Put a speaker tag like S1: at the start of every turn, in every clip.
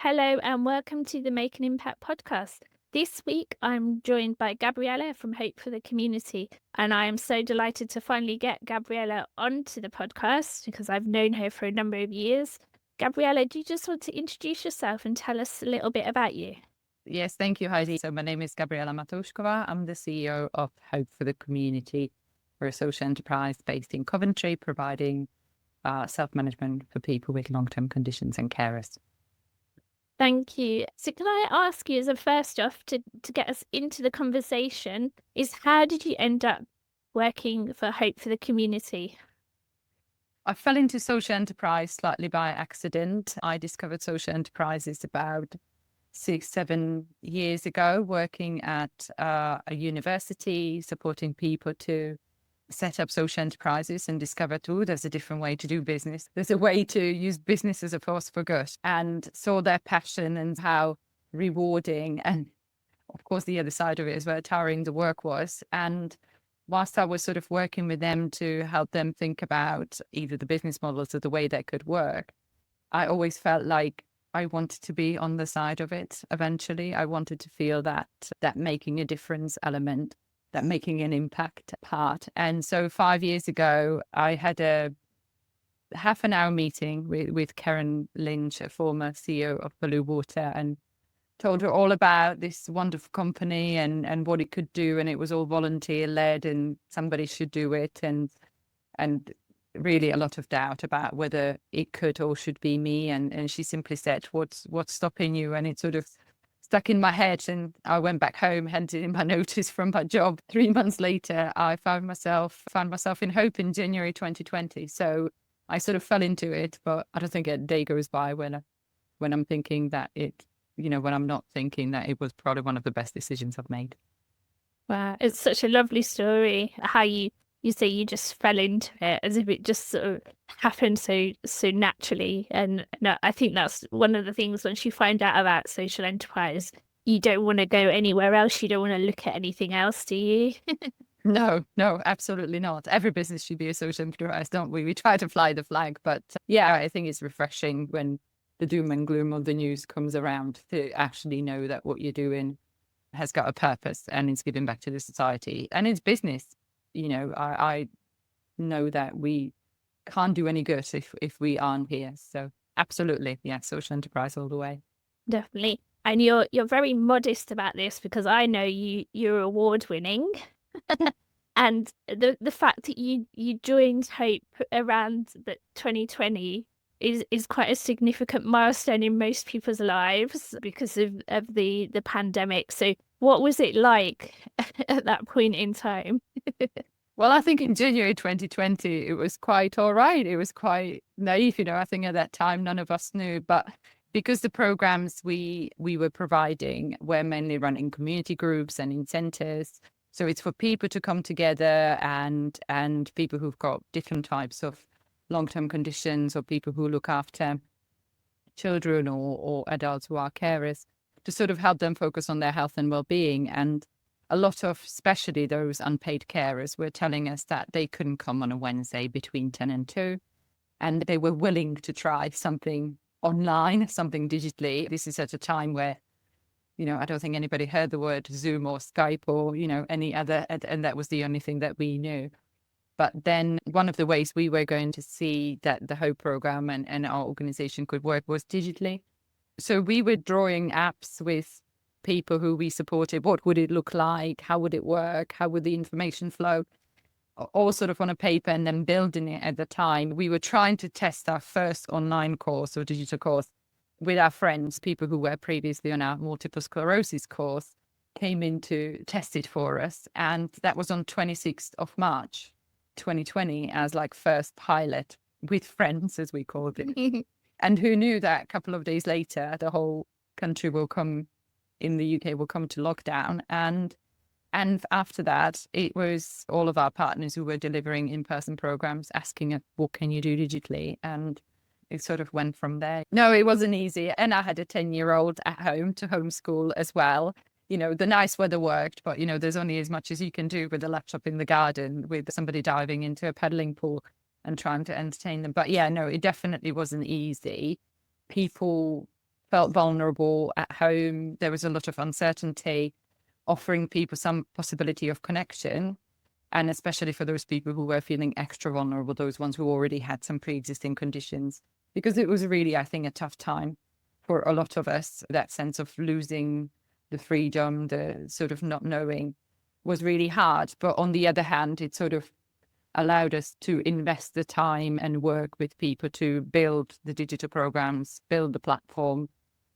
S1: Hello and welcome to the Make an Impact podcast. This week I'm joined by Gabriela from Hope for the Community, and I am so delighted to finally get Gabriela onto the podcast because I've known her for a number of years. Gabriela, do you just want to introduce yourself and tell us a little bit about you?
S2: Yes, thank you, Heidi. So my name is Gabriela Matouskova. I'm the CEO of Hope for the Community. We're a social enterprise based in Coventry, providing self-management for people with long-term conditions and carers.
S1: Thank you. So can I ask you as a first off to get us into the conversation is how did you end up working for Hope for the Community?
S2: I fell into social enterprise slightly by accident. I discovered social enterprises about 6, 7 years ago, working at a university, supporting people to set up social enterprises and discovered, oh, there's a different way to do business. There's a way to use business as a force for good, and saw their passion and how rewarding and of course the other side of it is where tiring the work was. And whilst I was sort of working with them to help them think about either the business models or the way they could work, I always felt like I wanted to be on the side of it eventually. I wanted to feel that making a difference element, that making an impact part. And so 5 years ago, I had a half an hour meeting with Karen Lynch, a former CEO of Blue Water, and told her all about this wonderful company and what it could do. And it was all volunteer led and somebody should do it. And really a lot of doubt about whether it could or should be me. And she simply said, what's stopping you? And it sort of stuck in my head. And I went back home, handed in my notice from my job. 3 months later, I found myself in Hope in January 2020. So I sort of fell into it, but I don't think a day goes by when I'm thinking that when I'm not thinking that it was probably one of the best decisions I've made.
S1: Wow, it's such a lovely story. How you say you just fell into it as if it just sort of happened so naturally. And no, I think that's one of the things once you find out about social enterprise, you don't want to go anywhere else. You don't want to look at anything else, do you?
S2: No, absolutely not. Every business should be a social enterprise, don't we? We try to fly the flag, but yeah, I think it's refreshing when the doom and gloom of the news comes around to actually know that what you're doing has got a purpose and it's giving back to the society and it's business. I know that we can't do any good if we aren't here. So absolutely, yeah, social enterprise all the way.
S1: Definitely. And you're very modest about this because I know you're award winning. And the fact that you joined Hope around the 2020 is quite a significant milestone in most people's lives because of the pandemic. So what was it like at that point in time?
S2: Well, I think in January 2020, it was quite all right. It was quite naive, I think at that time, none of us knew. But because the programs we were providing were mainly run in community groups and in centers, so it's for people to come together and people who've got different types of long-term conditions or people who look after children or adults who are carers to sort of help them focus on their health and well-being. And a lot of, especially those unpaid carers, were telling us that they couldn't come on a Wednesday between 10 and 2. And they were willing to try something online, something digitally. This is at a time where, I don't think anybody heard the word Zoom or Skype or, any other. And that was the only thing that we knew. But then one of the ways we were going to see that the Hope program and our organization could work was digitally. So we were drawing apps with people who we supported. What would it look like? How would it work? How would the information flow? All sort of on a paper and then building it at the time. We were trying to test our first online course or digital course with our friends, people who were previously on our multiple sclerosis course, came in to test it for us. And that was on 26th of March, 2020 as like first pilot with friends, as we called it. And who knew that a couple of days later, the whole country in the UK will come to lockdown. And after that, it was all of our partners who were delivering in-person programs asking us, what can you do digitally? And it sort of went from there. No, it wasn't easy. And I had a 10-year-old at home to homeschool as well. The nice weather worked, but, there's only as much as you can do with a laptop in the garden with somebody diving into a paddling pool and trying to entertain them. But yeah, no, it definitely wasn't easy. People felt vulnerable at home. There was a lot of uncertainty, offering people some possibility of connection. And especially for those people who were feeling extra vulnerable, those ones who already had some pre-existing conditions, because it was really, I think, a tough time for a lot of us. That sense of losing the freedom, the sort of not knowing was really hard. But on the other hand, it sort of allowed us to invest the time and work with people to build the digital programs, build the platform,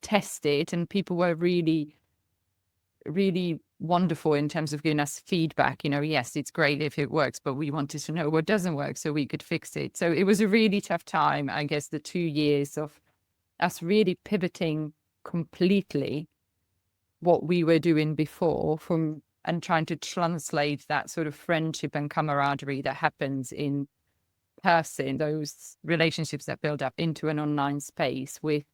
S2: test it. And people were really, really wonderful in terms of giving us feedback. Yes, it's great if it works, but we wanted to know what doesn't work so we could fix it. So it was a really tough time, I guess, the 2 years of us really pivoting completely what we were doing before and trying to translate that sort of friendship and camaraderie that happens in person, those relationships that build up, into an online space with,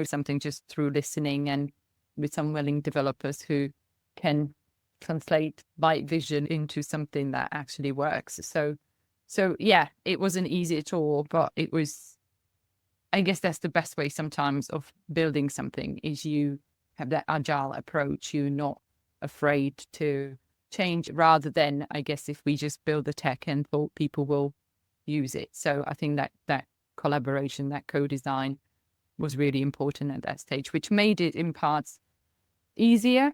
S2: something just through listening and with some willing developers who can translate my vision into something that actually works. So yeah, it wasn't easy at all, but it was, I guess that's the best way sometimes of building something, is you have that agile approach. You're not afraid to change, rather than, I guess, if we just build the tech and thought people will use it. So I think that collaboration, that co-design was really important at that stage, which made it in parts easier.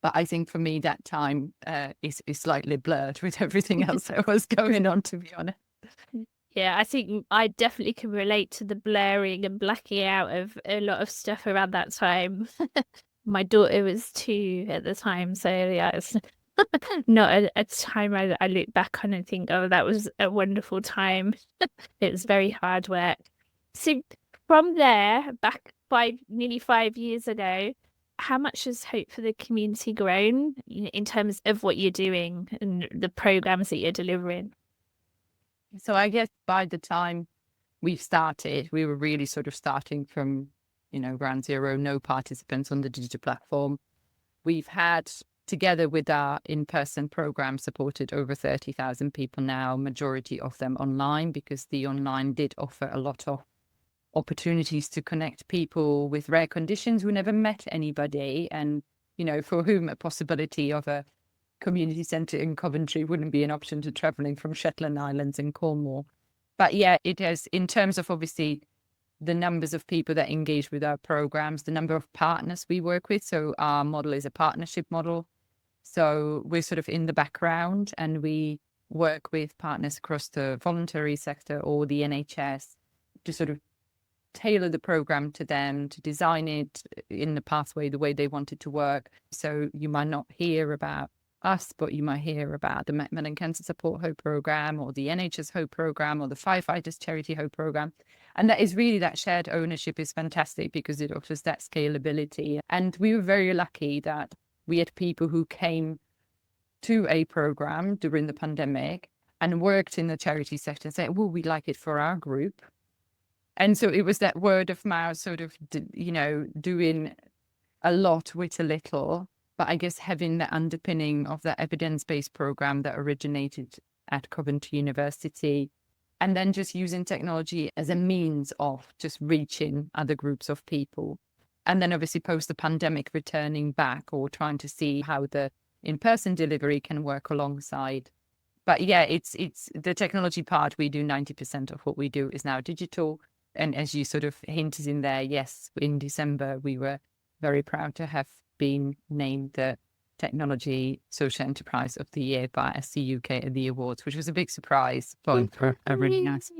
S2: But I think for me, that time is slightly blurred with everything else that was going on, to be honest.
S1: Yeah, I think I definitely can relate to the blurring and blacking out of a lot of stuff around that time. My daughter was 2 at the time, so yeah, it's not a time I look back on and think, oh, that was a wonderful time. It was very hard work. So from there, back nearly 5 years ago, how much has Hope for the Community grown in terms of what you're doing and the programs that you're delivering?
S2: So I guess by the time we've started, we were really sort of starting from, ground zero, no participants on the digital platform. We've had, together with our in-person program, supported over 30,000 people now, majority of them online, because the online did offer a lot of opportunities to connect people with rare conditions who never met anybody, and, for whom a possibility of a community centre in Coventry wouldn't be an option to travelling from Shetland Islands and Cornwall. But yeah, it has, in terms of obviously the numbers of people that engage with our programs, the number of partners we work with. So our model is a partnership model. So we're sort of in the background, and we work with partners across the voluntary sector or the NHS to sort of tailor the program to them, to design it in the pathway, the way they want it to work. So you might not hear about us, but you might hear about the Macmillan Cancer Support Hope program, or the NHS Hope program, or the Firefighters Charity Hope program. And that is really, that shared ownership is fantastic, because it offers that scalability. And we were very lucky that we had people who came to a program during the pandemic and worked in the charity sector and said, well, we'd like it for our group. And so it was that word of mouth, sort of, doing a lot with a little, but I guess having the underpinning of that evidence-based program that originated at Coventry University, and then just using technology as a means of just reaching other groups of people. And then obviously post the pandemic, returning back or trying to see how the in-person delivery can work alongside. But yeah, it's the technology part. We do 90% of what we do is now digital. And as you sort of hinted in there, yes, in December, we were very proud to have been named the Technology Social Enterprise of the Year by SC UK at the awards, which was a big surprise, but a really nice.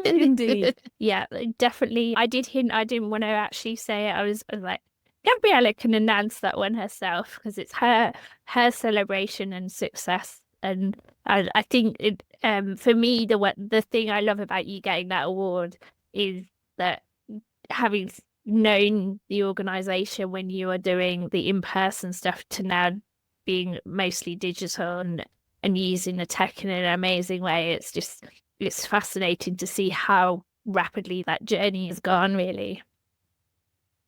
S1: Indeed. Yeah, definitely. I didn't want to actually say it. I was like, Gabriela can announce that one herself, because it's her celebration and success. And I think for me, the thing I love about you getting that award is that, having known the organization when you are doing the in-person stuff to now being mostly digital and using the tech in an amazing way, it's fascinating to see how rapidly that journey has gone, really.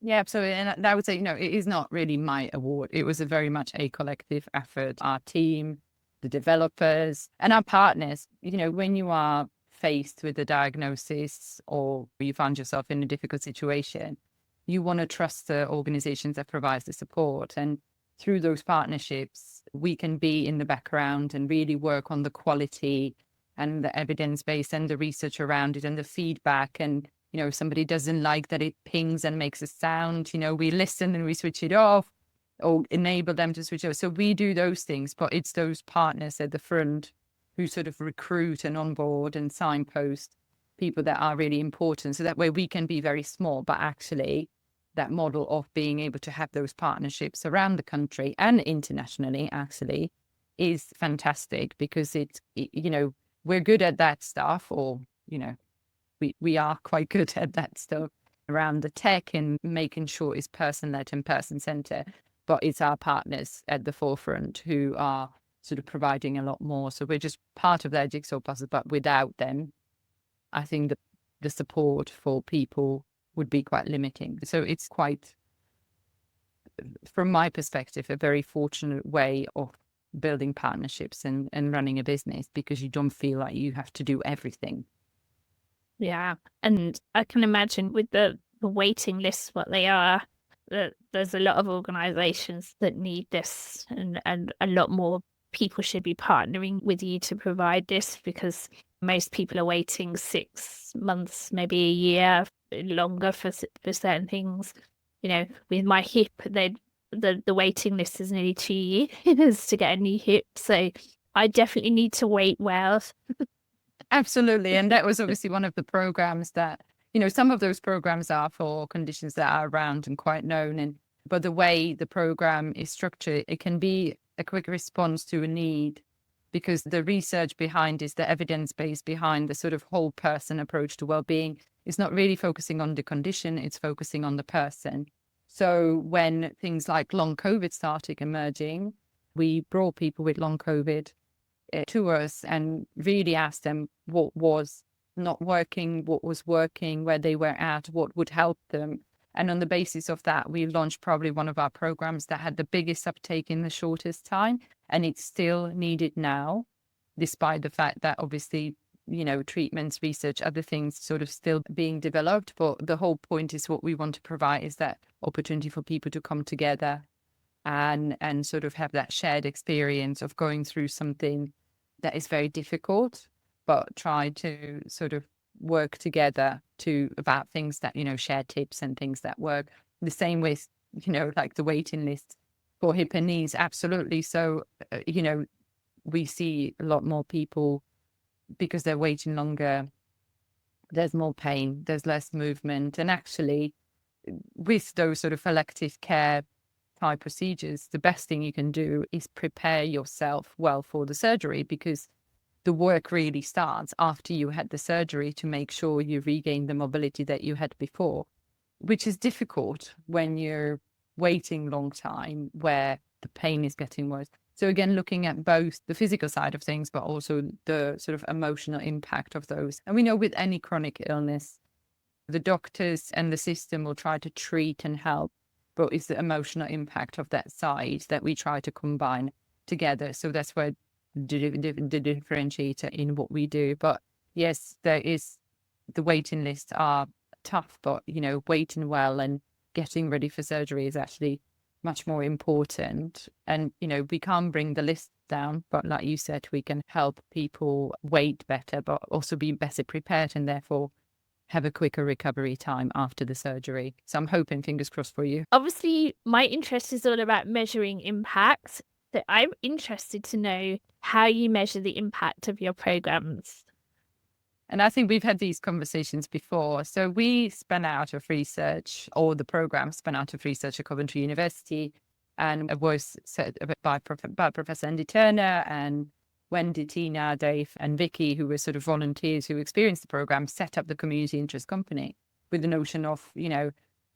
S2: Yeah, absolutely. And I would say, it is not really my award. It was very much a collective effort. Our team, the developers, and our partners. When you are faced with a diagnosis, or you find yourself in a difficult situation, you want to trust the organizations that provides the support. And through those partnerships, we can be in the background and really work on the quality and the evidence base and the research around it and the feedback. And, if somebody doesn't like that it pings and makes a sound, we listen and we switch it off or enable them to switch off. So we do those things, but it's those partners at the front who sort of recruit and onboard and signpost people that are really important. So that way we can be very small, but actually that model of being able to have those partnerships around the country and internationally actually is fantastic, because we're good at that stuff, or, we are quite good at that stuff around the tech and making sure it's person-led and person-centered, but it's our partners at the forefront who are sort of providing a lot more. So we're just part of their jigsaw puzzle, but without them, I think the support for people would be quite limiting. So it's quite, from my perspective, a very fortunate way of building partnerships and running a business, because you don't feel like you have to do everything.
S1: Yeah. And I can imagine with the waiting lists, what they are, that there's a lot of organizations that need this, and a lot more people should be partnering with you to provide this, because most people are waiting 6 months, maybe a year longer for certain things. With my hip, the waiting list is nearly 2 years to get a new hip. So I definitely need to wait well.
S2: Absolutely. And that was obviously one of the programs that, some of those programs are for conditions that are around and quite known. But the way the program is structured, it can be a quick response to a need, because the research behind is the evidence base behind the sort of whole person approach to well-being is not really focusing on the condition, it's focusing on the person. So when things like long COVID started emerging, we brought people with long COVID to us and really asked them what was not working, what was working, where they were at, what would help them. And on the basis of that, we launched probably one of our programs that had the biggest uptake in the shortest time. And it's still needed now, despite the fact that obviously, treatments, research, other things sort of still being developed. But the whole point is what we want to provide is that opportunity for people to come together and sort of have that shared experience of going through something that is very difficult, but try to sort of work together about things that, share tips and things that work. The same with, like the waiting list for hip and knees. Absolutely. So, we see a lot more people because they're waiting longer. There's more pain, there's less movement. And actually, with those sort of elective care type procedures, the best thing you can do is prepare yourself well for the surgery, because the work really starts after you had the surgery to make sure you regain the mobility that you had before, which is difficult when you're waiting long time where the pain is getting worse. So again, looking at both the physical side of things, but also the sort of emotional impact of those. And we know with any chronic illness, the doctors and the system will try to treat and help, but it's the emotional impact of that side that we try to combine together. So that's where the differentiator in what we do. But yes, there is, the waiting lists are tough, but waiting well and getting ready for surgery is actually much more important. And we can't bring the list down, but like you said, we can help people wait better, but also be better prepared and therefore have a quicker recovery time after the surgery. So I'm hoping, fingers crossed for you.
S1: Obviously, my interest is all about measuring impact. So I'm interested to know how you measure the impact of your programs.
S2: And I think we've had these conversations before. So we spun out of research, or the program spun out of research at Coventry University, and it was set by Professor Andy Turner and Wendy, Tina, Dave, and Vicky, who were sort of volunteers who experienced the program, set up the community interest company with the notion of,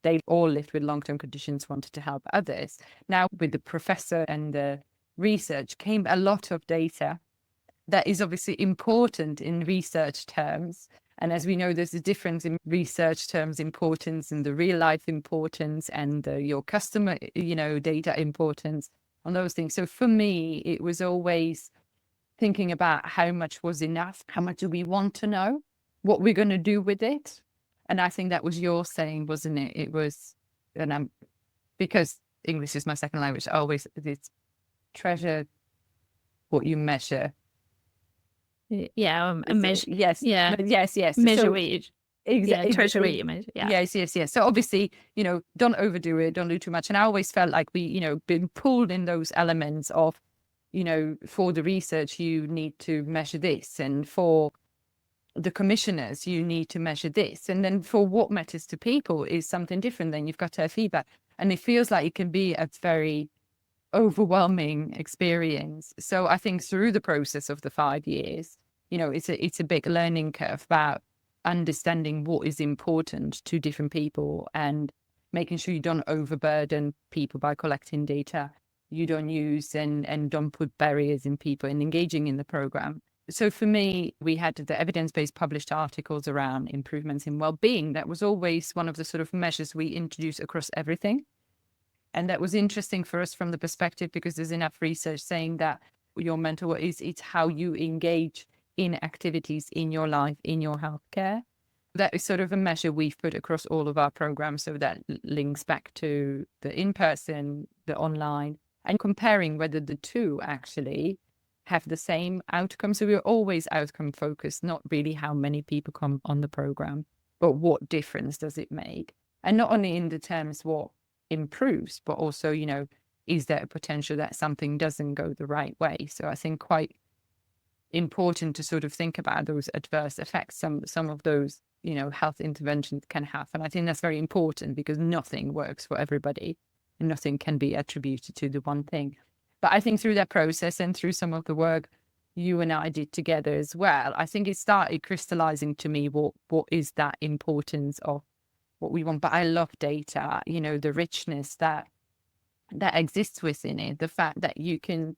S2: they all lived with long-term conditions, wanted to help others. Now, with the professor and the research came a lot of data that is obviously important in research terms. And as we know, there's a difference in research terms importance and the real life importance and your customer, data importance on those things. So for me, it was always thinking about how much was enough, how much do we want to know, what we're going to do with it. And I think that was your saying, wasn't it? It was and because English is my second language, I always, it's treasure what you measure.
S1: Yeah, a measure.
S2: Yes.
S1: Yeah,
S2: Yes.
S1: measure
S2: So
S1: what you. Yeah,
S2: exactly.
S1: treasure what you measure. Yeah.
S2: Yes. So obviously, don't overdo it, don't do too much. And I always felt like we, been pulled in those elements of, for the research, you need to measure this. And for the commissioners, you need to measure this. And then for what matters to people is something different. Then you've got to have feedback. And it feels like it can be a very overwhelming experience. So I think through the process of the 5 years, it's a big learning curve about understanding what is important to different people and making sure you don't overburden people by collecting data you don't use and don't put barriers in people in engaging in the program. So for me, we had the evidence-based published articles around improvements in well-being. That was always one of the sort of measures we introduced across everything. And that was interesting for us from the perspective because there's enough research saying that your mental is it's how you engage in activities in your life, in your healthcare. That is sort of a measure we've put across all of our programs. So that links back to the in-person, the online, and comparing whether the two actually have the same outcome. So we're always outcome focused, not really how many people come on the program, but what difference does it make? And not only in the terms what improves, but also, is there a potential that something doesn't go the right way? So I think quite important to sort of think about those adverse effects some of those health interventions can have. And I think that's very important because nothing works for everybody and nothing can be attributed to the one thing. But I think through that process and through some of the work you and I did together as well, I think it started crystallizing to me what is that importance of what we want. But I love data, the richness that exists within it, the fact that you can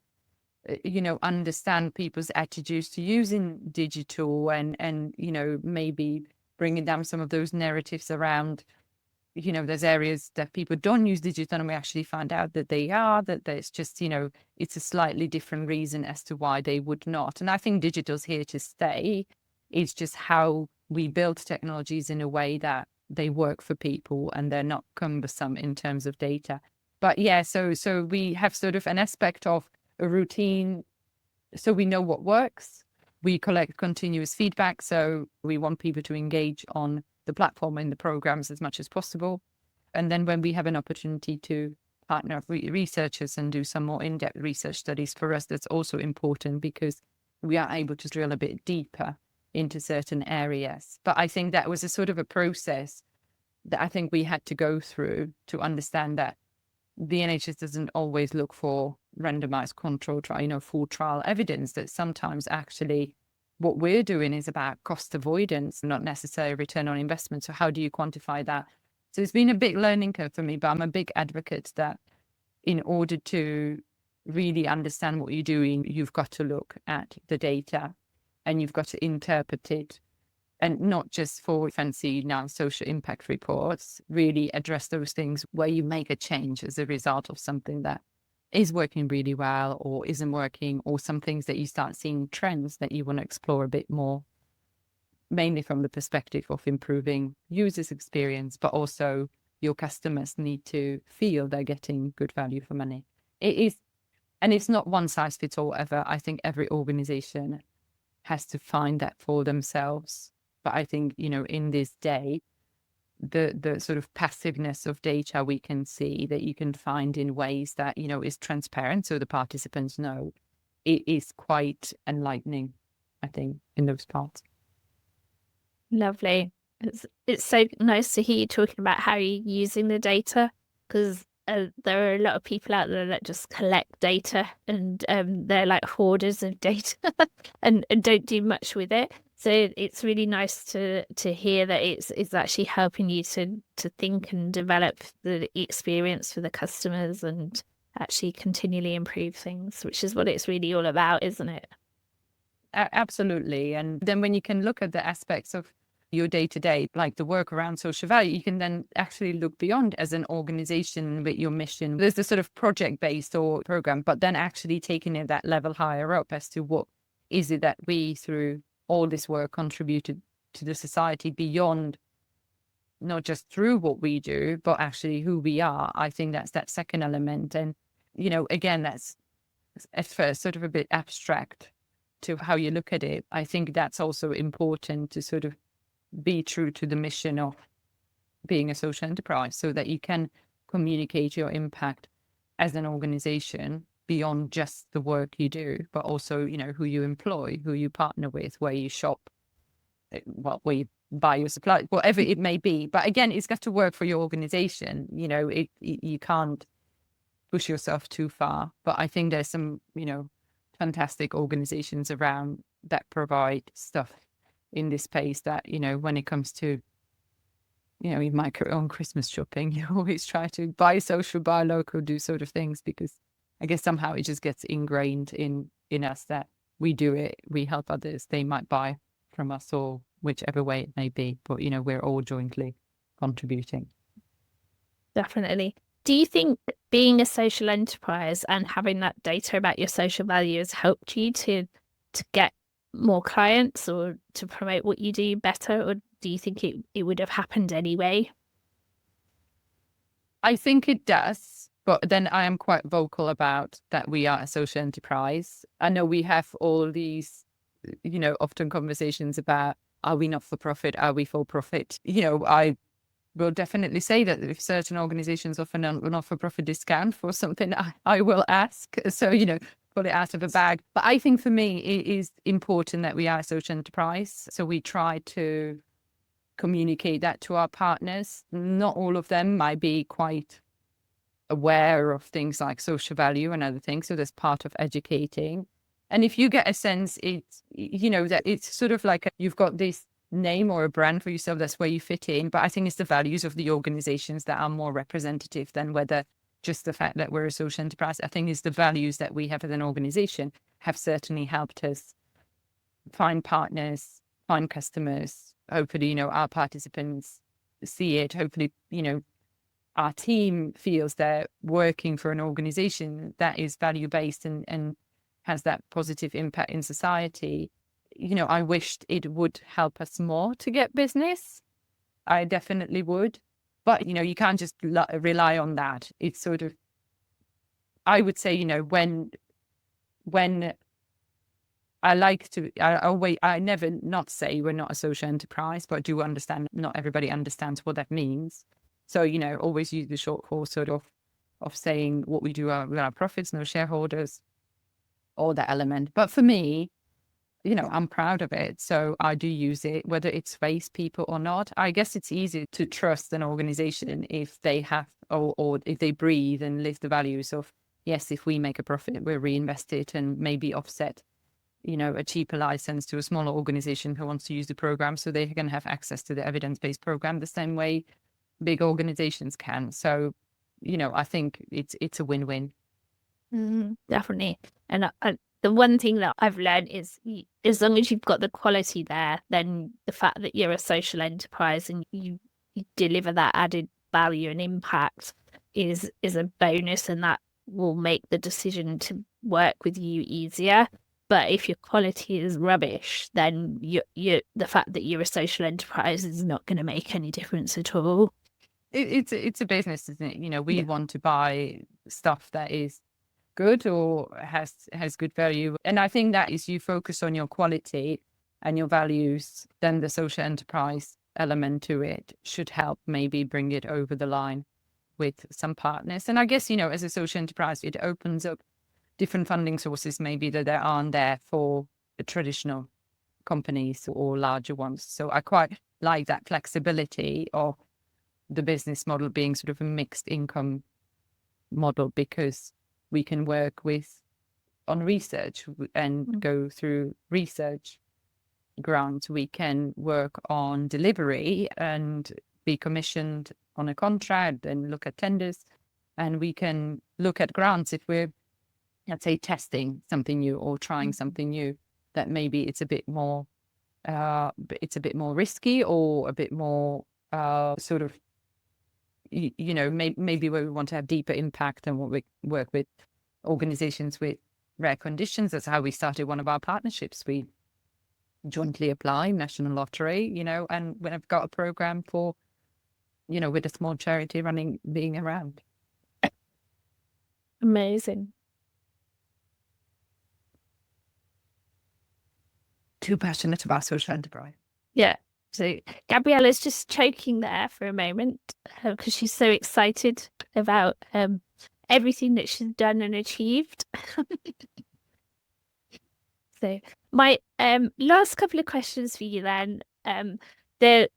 S2: understand people's attitudes to using digital and maybe bringing down some of those narratives around there's areas that people don't use digital and we actually find out that they are, that there's just it's a slightly different reason as to why they would not. And I think digital's here to stay. It's just how we build technologies in a way that they work for people and they're not cumbersome in terms of data. But yeah, so we have sort of an aspect of a routine, so we know what works. We collect continuous feedback, so we want people to engage on the platform and the programs as much as possible. And then when we have an opportunity to partner up with researchers and do some more in-depth research studies, for us that's also important because we are able to drill a bit deeper into certain areas. But I think that was a sort of a process that I think we had to go through to understand that the NHS doesn't always look for randomized control trial, full trial evidence, that sometimes actually what we're doing is about cost avoidance, not necessarily return on investment. So how do you quantify that? So it's been a big learning curve for me, but I'm a big advocate that in order to really understand what you're doing, you've got to look at the data and you've got to interpret it. And not just for fancy now social impact reports, really address those things where you make a change as a result of something that is working really well or isn't working, or some things that you start seeing trends that you want to explore a bit more, mainly from the perspective of improving users' experience, but also your customers need to feel they're getting good value for money. It is, and it's not one size fits all ever. I think every organization has to find that for themselves. But I think, in this day, the sort of passiveness of data we can see that you can find in ways that, is transparent, so the participants know, it is quite enlightening, I think, in those parts.
S1: Lovely. It's so nice to hear you talking about how you're using the data, because there are a lot of people out there that just collect data and they're like hoarders of data and don't do much with it. So it's really nice to hear that it's actually helping you to think and develop the experience for the customers and actually continually improve things, which is what it's really all about, isn't it?
S2: Absolutely. And then when you can look at the aspects of your day-to-day, like the work around social value, you can then actually look beyond as an organization with your mission. There's the sort of project-based or program, but then actually taking it that level higher up as to what is it that we, through all this work, contributed to the society beyond not just through what we do, but actually who we are. I think that's that second element. And, again, that's at first sort of a bit abstract to how you look at it. I think that's also important to sort of be true to the mission of being a social enterprise, so that you can communicate your impact as an organization beyond just the work you do, but also, who you employ, who you partner with, where you shop, where you buy your supplies, whatever it may be. But again, it's got to work for your organization. You can't push yourself too far. But I think there's some, fantastic organizations around that provide stuff in this space that, when it comes to, you might go on Christmas shopping, you always try to buy social, buy local, do sort of things, because I guess somehow it just gets ingrained in us that we do it, we help others, they might buy from us, or whichever way it may be. But, we're all jointly contributing.
S1: Definitely. Do you think being a social enterprise and having that data about your social values helped you to get more clients or to promote what you do better? Or do you think it would have happened anyway?
S2: I think it does, but then I am quite vocal about that we are a social enterprise. I know we have all these, often conversations about, are we not for profit? Are we for profit? I will definitely say that if certain organizations offer a not-for-profit discount for something, I will ask. So, pull it out of a bag. But I think for me, it is important that we are a social enterprise. So we try to communicate that to our partners. Not all of them might be quite aware of things like social value and other things. So there's part of educating. And if you get a sense, it's, that it's sort of like you've got this name or a brand for yourself, that's where you fit in. But I think it's the values of the organizations that are more representative than whether just the fact that we're a social enterprise. I think it's the values that we have as an organization have certainly helped us find partners, find customers. Hopefully, our participants see it. Hopefully, our team feels they're working for an organization that is value-based and has that positive impact in society. I wished it would help us more to get business. I definitely would. But, you can't just rely on that. It's sort of, I would say, when I like to, I never not say we're not a social enterprise, but I do understand not everybody understands what that means. So, always use the short course sort of saying what we do with our profits, no shareholders, all that element. But for me, I'm proud of it. So I do use it, whether it sways people or not. I guess it's easy to trust an organization if they have, or if they breathe and live the values of, yes, if we make a profit, we'll reinvest it and maybe offset, a cheaper license to a smaller organization who wants to use the program, so they can have access to the evidence-based program the same way big organizations can. So, I think it's a win-win.
S1: Definitely. And the one thing that I've learned is as long as you've got the quality there, then the fact that you're a social enterprise and you deliver that added value and impact is a bonus, and that will make the decision to work with you easier. But if your quality is rubbish, then the fact that you're a social enterprise is not going to make any difference at all.
S2: It's a business, isn't it? We want to buy stuff that is good or has good value. And I think that is, you focus on your quality and your values, then the social enterprise element to it should help maybe bring it over the line with some partners. And I guess, as a social enterprise, it opens up different funding sources maybe that there aren't there for the traditional companies or larger ones. So I quite like that flexibility of the business model being sort of a mixed income model, because we can work on research and go through research grants. We can work on delivery and be commissioned on a contract and look at tenders. And we can look at grants if we're, let's say, testing something new or trying something new that maybe it's a bit more risky, or a bit more sort of, maybe where we want to have deeper impact and what we work with organizations with rare conditions. That's how we started one of our partnerships. We jointly apply National Lottery, and when I've got a program for with a small charity being around.
S1: Amazing.
S2: Too passionate about social enterprise.
S1: Yeah. So Gabriela's just choking there for a moment because she's so excited about everything that she's done and achieved. So my last couple of questions for you then. The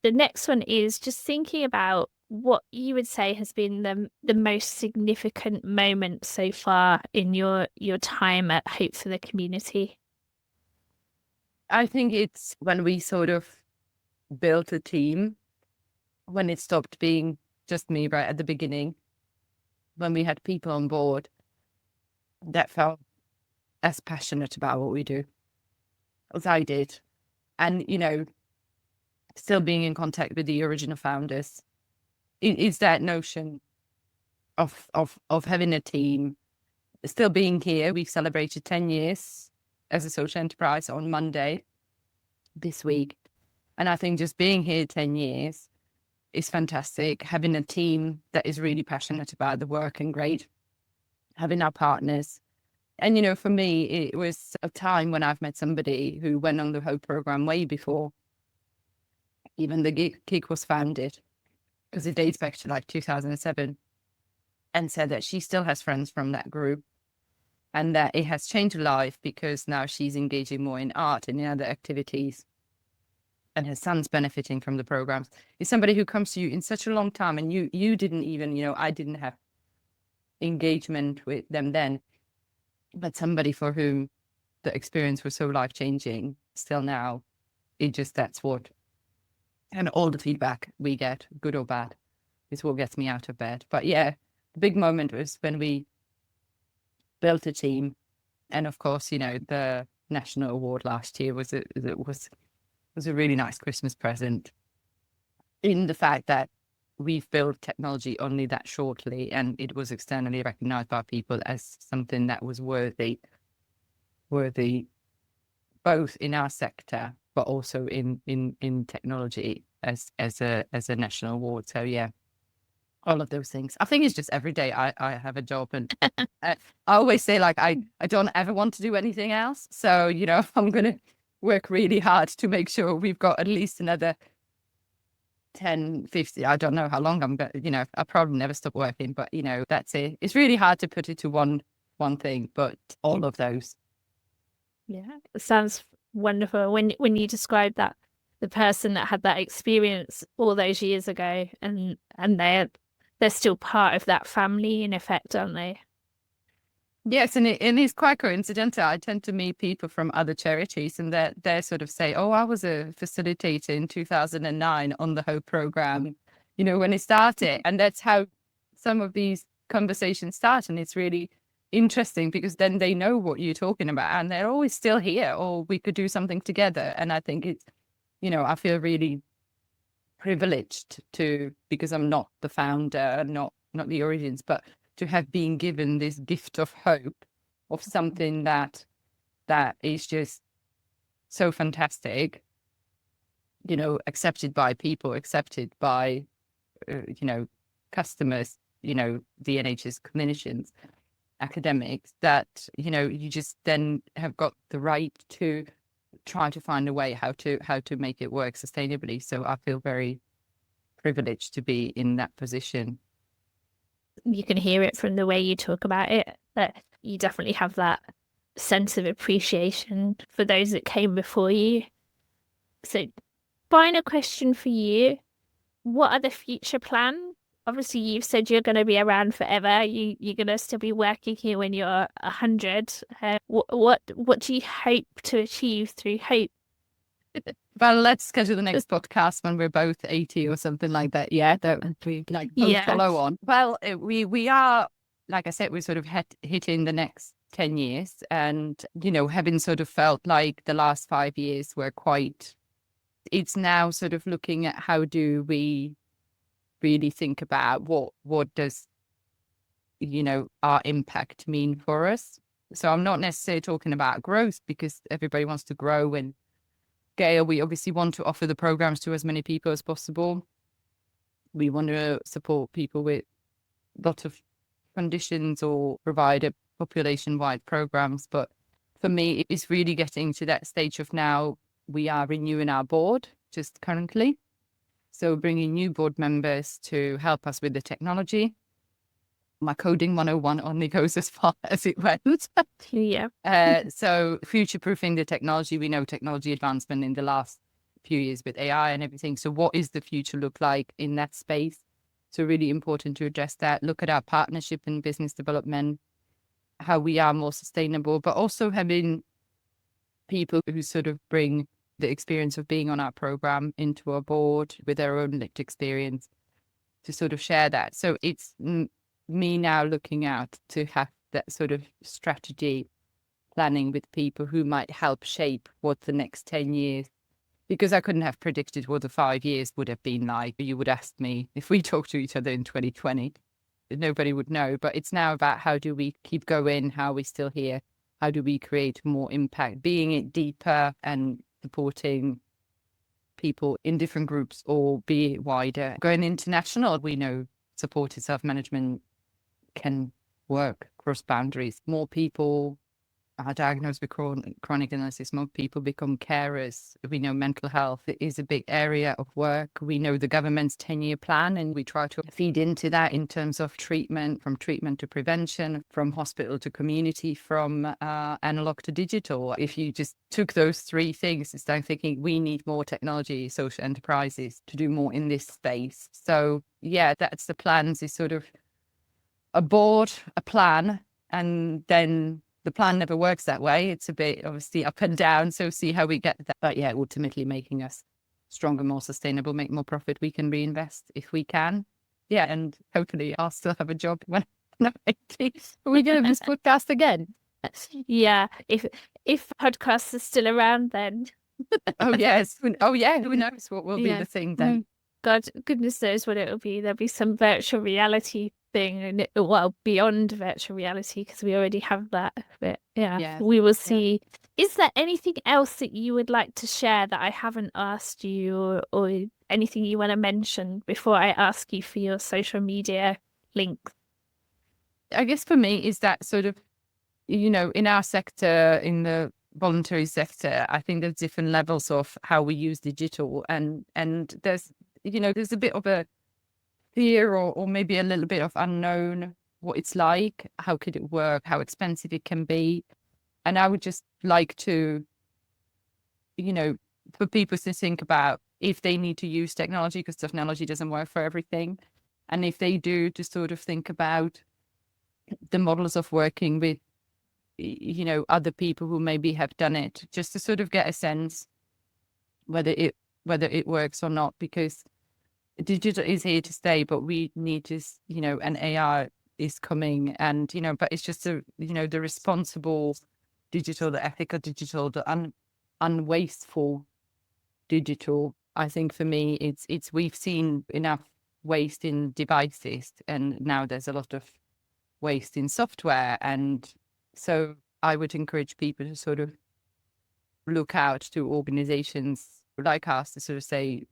S1: the next one is just thinking about what you would say has been the most significant moment so far in your time at Hope for the Community.
S2: I think it's when we sort of built a team, when it stopped being just me right at the beginning, when we had people on board that felt as passionate about what we do as I did. And, still being in contact with the original founders. It's that notion of having a team, still being here. We've celebrated 10 years as a social enterprise on Monday this week. And I think just being here 10 years is fantastic. Having a team that is really passionate about the work and great. Having our partners. And, for me, it was a time when I've met somebody who went on the Hope program way before even the gig was founded, because it dates back to like 2007, and said that she still has friends from that group and that it has changed her life because now she's engaging more in art and in other activities, and her son's benefiting from the programs. Is somebody who comes to you in such a long time, and you didn't even, I didn't have engagement with them then, but somebody for whom the experience was so life-changing still now, that's what, and all the feedback we get, good or bad, is what gets me out of bed. But yeah, the big moment was when we built a team. And of course, the national award last year was a really nice Christmas present, in the fact that we've built technology only that shortly, and it was externally recognized by people as something that was worthy both in our sector but also in technology as a national award. So yeah, all of those things. I think it's just every day I have a job, and I always say, like, I don't ever want to do anything else. So, I'm going to work really hard to make sure we've got at least another 10, 50, I don't know how long I'm going to, I'll probably never stop working, but, that's it. It's really hard to put it to one thing, but all of those.
S1: Yeah, it sounds wonderful. When you described that, the person that had that experience all those years ago, and they're still part of that family in effect, aren't they?
S2: Yes, and it's quite coincidental. I tend to meet people from other charities, and they sort of say, "Oh, I was a facilitator in 2009 on the Hope program, when it started." And that's how some of these conversations start, and it's really interesting because then they know what you're talking about, and they're always still here, or we could do something together. And I think it's, I feel really privileged because I'm not the founder, not the origins, but to have been given this gift of hope, of something that is just so fantastic, accepted by people, accepted by, customers, the NHS clinicians, academics, that, you just then have got the right to try to find a way how to make it work sustainably. So I feel very privileged to be in that position.
S1: You can hear it from the way you talk about it, that you definitely have that sense of appreciation for those that came before you. So, final question for you. What are the future plans? Obviously, you've said you're going to be around forever. You're going to still be working here when you're 100. What do you hope to achieve through Hope?
S2: Well, let's schedule the next podcast when we're both 80 or something like that. Yeah, that we follow on. Well, we are, like I said, we're sort of hitting the next 10 years, and having sort of felt like the last 5 years were quite. It's now sort of looking at how do we really think about what does our impact mean for us. So I'm not necessarily talking about growth, because everybody wants to grow and scale. We obviously want to offer the programs to as many people as possible, We want to support people with lots of conditions or provide a population-wide programs. But for me, it's really getting to that stage of now we are renewing our board just currently. So bringing new board members to help us with the technology. My coding 101 only goes as far as it went.
S1: Yeah.
S2: So future-proofing the technology. We know technology advancement in the last few years with AI and everything. So what is the future look like in that space? So really important to address that. Look at our partnership and business development, how we are more sustainable, but also having people who sort of bring the experience of being on our program into our board with their own lived experience to sort of share that. So it's me now looking out to have that sort of strategy planning with people who might help shape what the next 10 years, because I couldn't have predicted what the 5 years would have been like. You would ask me if we talked to each other in 2020, nobody would know. But it's now about how do we keep going, how are we still here, how do we create more impact, being it deeper and supporting people in different groups or be it wider. Going international, we know supported self-management can work across boundaries. More people are diagnosed with chronic illnesses, more people become carers. We know mental health is a big area of work. We know the government's 10-year plan, and we try to feed into that in terms of treatment, from treatment to prevention, from hospital to community, from analog to digital. If you just took those three things, it's like thinking we need more technology, social enterprises to do more in this space. So yeah, that's the plans, is sort of a board, a plan, and then the plan never works that way. It's a bit obviously up and down. So see how we get that. But yeah, ultimately making us stronger, more sustainable, make more profit. We can reinvest if we can. Yeah. And hopefully I'll still have a job when I'm 80. We're going to this podcast again.
S1: Yeah. If podcasts are still around then.
S2: Oh, yes. Oh, yeah. Who knows what will be the thing then?
S1: God, goodness knows what it'll be. There'll be some virtual reality thing, and well, beyond virtual reality, because we already have that. But yeah, we will see. Yeah. Is there anything else that you would like to share that I haven't asked you, or anything you want to mention before I ask you for your social media links?
S2: I guess for me is that sort of, in our sector, in the voluntary sector, I think there's different levels of how we use digital, and there's a bit of a fear or maybe a little bit of unknown, what it's like, how could it work, how expensive it can be. And I would just like to, for people to think about if they need to use technology, because technology doesn't work for everything. And if they do, to sort of think about the models of working with, other people who maybe have done it, just to sort of get a sense whether it works or not, because digital is here to stay, but we need to, and AI is coming, and, but it's just the responsible digital, the ethical digital, the unwasteful digital. I think for me, it's we've seen enough waste in devices, and now there's a lot of waste in software. And so I would encourage people to sort of look out to organizations like us to sort of say,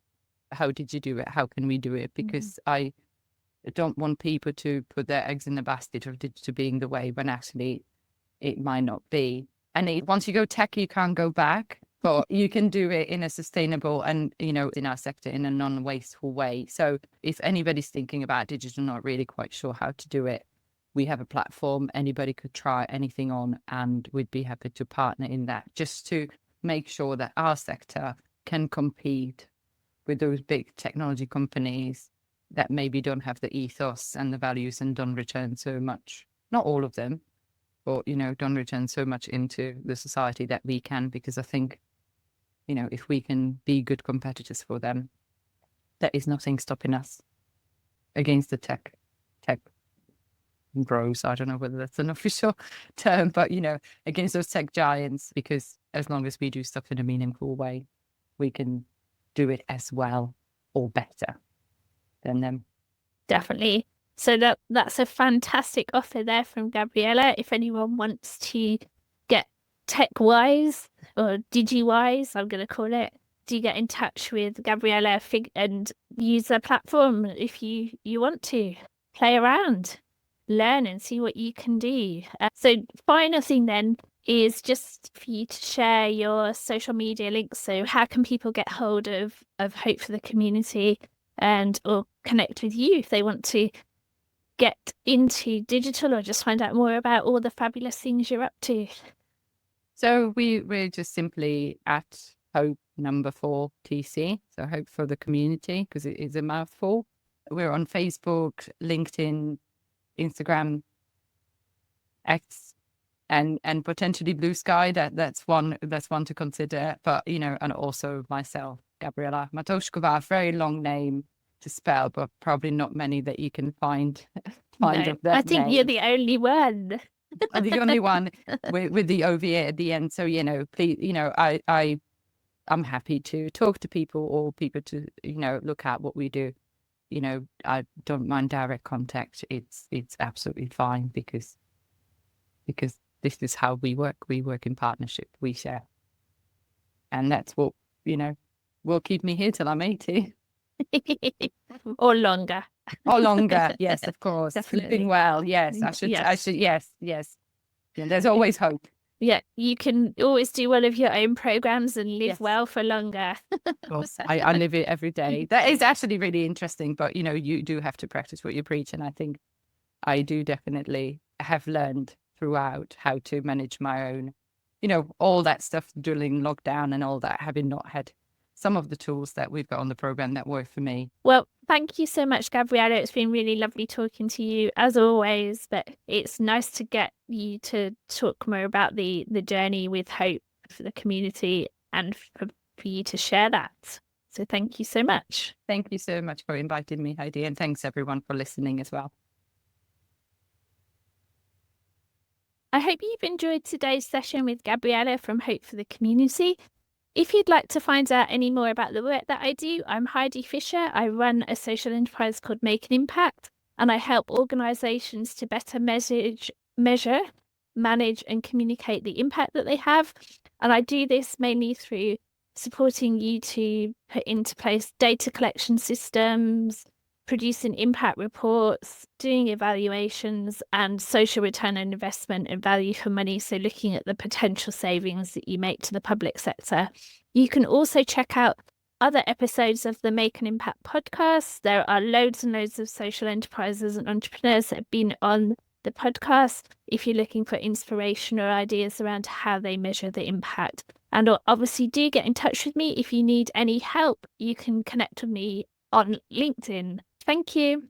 S2: how did you do it? How can we do it? Because I don't want people to put their eggs in the basket of digital being the way, when actually it might not be. And once you go tech, you can't go back, but you can do it in a sustainable and, in our sector, in a non-wasteful way. So if anybody's thinking about digital, not really quite sure how to do it, we have a platform. Anybody could try anything on, and we'd be happy to partner in that, just to make sure that our sector can compete with those big technology companies that maybe don't have the ethos and the values and don't return so much, not all of them, but, don't return so much into the society that we can. Because I think, if we can be good competitors for them, there is nothing stopping us against the tech bros. I don't know whether that's an official term, but, against those tech giants, because as long as we do stuff in a meaningful way, we can do it as well or better than them.
S1: Definitely. So that's a fantastic offer there from Gabriela. If anyone wants to get tech wise or digi wise, I'm going to call it, do get in touch with Gabriela and use the platform if you want to play around, learn and see what you can do. So final thing then is just for you to share your social media links. So how can people get hold of Hope for the Community or connect with you if they want to get into digital or just find out more about all the fabulous things you're up to?
S2: So we're just simply at Hope #4 TC. So Hope for the Community, because it is a mouthful. We're on Facebook, LinkedIn, Instagram, X, and potentially Blue Sky. That's one to consider. But and also myself, Gabriela Matouskova, very long name to spell, but probably not many that you can find
S1: No,
S2: of that
S1: I think
S2: name.
S1: you're the only one.
S2: I'm the only one with the OVA at the end. So please, I'm happy to talk to people or people to look at what we do. I don't mind direct contact. It's absolutely fine because this is how we work. We work in partnership. We share, and that's what will keep me here till I'm 80
S1: or longer.
S2: or longer. Yes, of course.
S1: Definitely.
S2: Sleeping well. Yes, I should. Yes. Yeah, there's always hope.
S1: Yeah, you can always do one of your own programs and live
S2: Yes.
S1: well for longer.
S2: Of course, I live it every day. That is actually really interesting, but you do have to practice what you preach, and I think I do definitely have learned throughout how to manage my own, all that stuff during lockdown and all that, having not had some of the tools that we've got on the program that work for me.
S1: Well, thank you so much, Gabriela. It's been really lovely talking to you as always, but it's nice to get you to talk more about the journey with Hope for the Community and for you to share that. So thank you so much.
S2: Thank you so much for inviting me, Heidi, and thanks everyone for listening as well.
S1: I hope you've enjoyed today's session with Gabriela from Hope for the Community. If you'd like to find out any more about the work that I do, I'm Heidi Fisher. I run a social enterprise called Make an Impact, and I help organisations to better measure, manage and communicate the impact that they have. And I do this mainly through supporting you to put into place data collection systems, producing impact reports, doing evaluations, and social return on investment and value for money. So looking at the potential savings that you make to the public sector. You can also check out other episodes of the Make an Impact podcast. There are loads and loads of social enterprises and entrepreneurs that have been on the podcast if you're looking for inspiration or ideas around how they measure the impact. And obviously do get in touch with me if you need any help. You can connect with me on LinkedIn. Thank you.